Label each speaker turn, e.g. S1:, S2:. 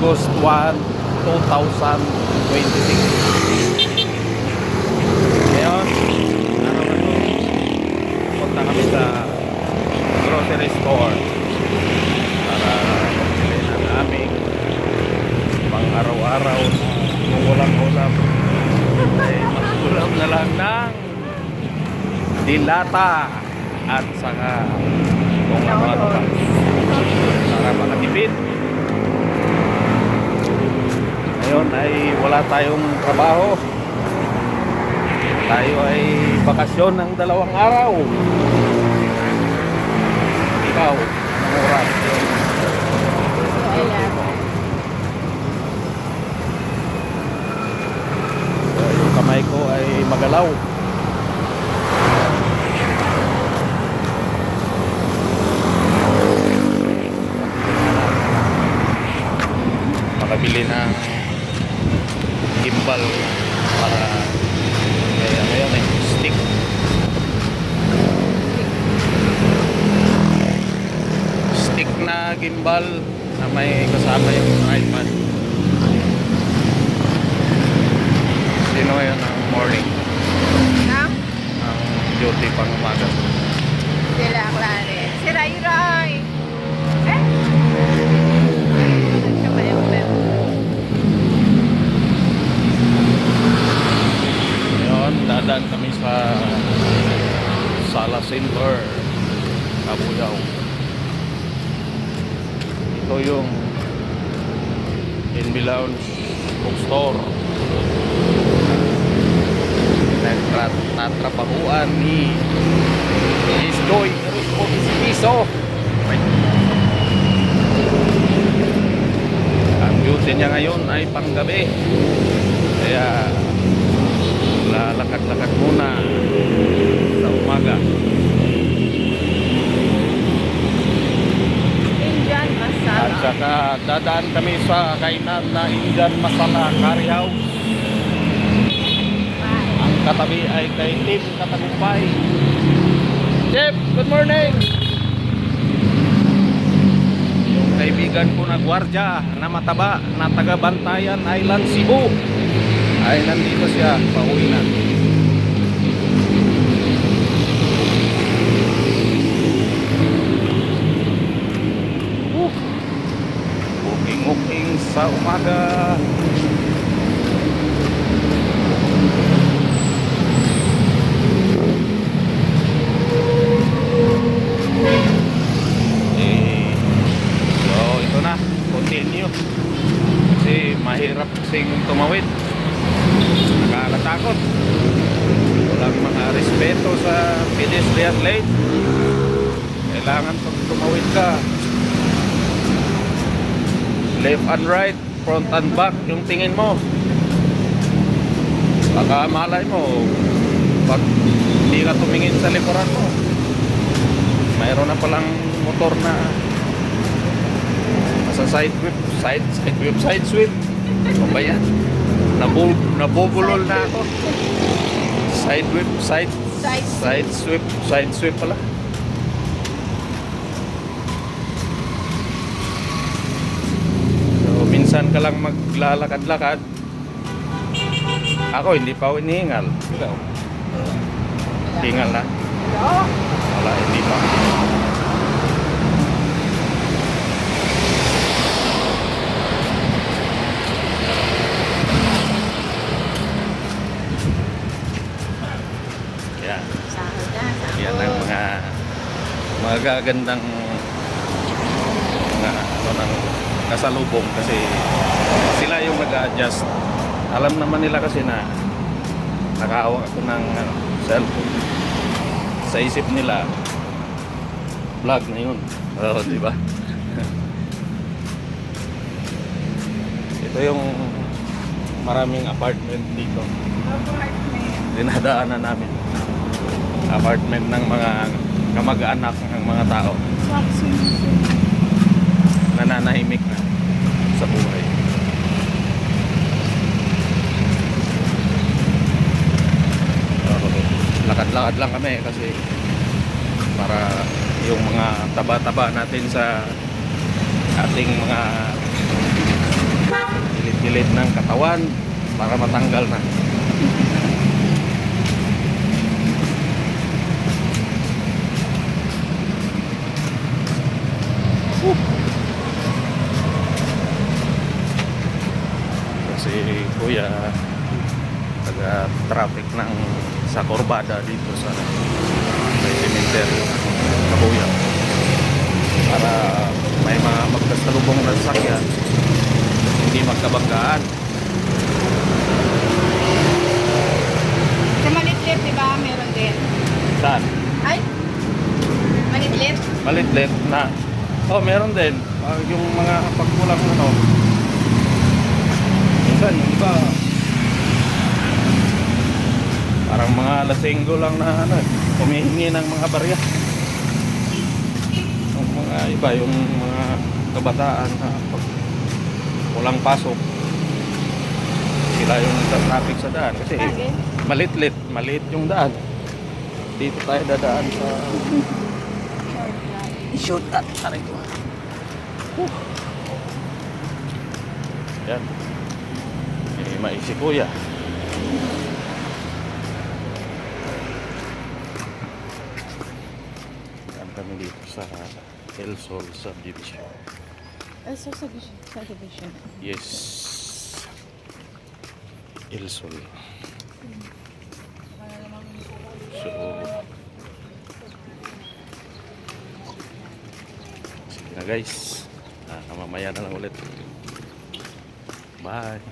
S1: August 1, 2026. Ngayon, araw na to, punta kami sa grocery store para pagpili ng aming pang araw-araw kung walang ulam ay mag-ulam na lang ng dilata at saka kung ano-ano pa para makatipid. Ngayon ay wala tayong trabaho, tayo ay bakasyon ng 2 araw. Ikaw, anong oras? Yung kamay ko ay magalaw. Makabili ng gimbal para kaya ngayon eh stick na gimbal na may kasama yung iPad. Sino ngayon ang morning? Ang duty pang umaga.
S2: Sila klare. Si Ray Ray.
S1: Ngayon, dadaan kami sa Sala Center, Cabuyao. Ito yung NB Lounge bookstore. Natrapahuan ni Iskoy Erusco Piso. Ang duty niya ngayon ay panggabi, kaya lalakad-lakad muna sa umaga.
S2: Indian masala.
S1: At saka dadaan kami sa kainan na Indian Masala Curry House. Ang katabi ay kay Tim Katagumpay. Jeff, good morning! Yung kaibigan ko na gwardya na mataba na taga Bantayan Island, Cebu ay nandito siya, pauwi na. Booking sa umaga. So ito na, continue kasi mahirap kasing tumawid, nakakatakot, walang mga respeto sa pedestrian lane. Kailangan pag tumawid ka, left and right, front and back yung tingin mo. Baka malay mo pag hindi ka tumingin sa likuran mo, mayroon na palang motor na sa side sweep. Ano ba yan? Nabubulol na ako. Side sweep pala. So minsan ka lang maglalakad-lakad. Ako hindi pa ako inihingal. Ikaw? Hingal na? Wala, hindi pa. Yan ang mga magagandang mga ano ng kasalubong kasi sila yung nag-a-adjust. Alam naman nila kasi na nakahawak ako ng cellphone. Sa isip nila vlog na yun. Oo, diba? Ito yung maraming apartment dito. Dinadaanan namin. Apartment ng mga kamag-anak ng mga tao. Nananahimik na sa buhay. Lakad-lakad lang kami kasi para yung mga taba-taba natin sa ating mga gilid-gilid ng katawan para matanggal na. Kasi kuya taga-traffic ng sa Corbada dito sa may cemetery Kabuya para may mga magkasalubong na sasakyan hindi magkabanggaan.
S2: Sa Malitlit, di ba? Meron din.
S1: Saan?
S2: Ay! Malitlit?
S1: Malitlit na meron din. Yung mga pagkulang minsan yung iba parang mga lasenggo lang na humihingi ng mga barya. Yung mga iba, yung mga kabataan na pag walang pasok sila yung traffic sa daan kasi maliit yung daan. Dito tayo dadaan sa shortcut. Aray ko. Yan. Maisi kuya. Yan kami dito sa El Sol Subdivision.
S2: Subdivision.
S1: Yes. El Sol. So, sige na guys. Mamaya na lang ulit. Bye.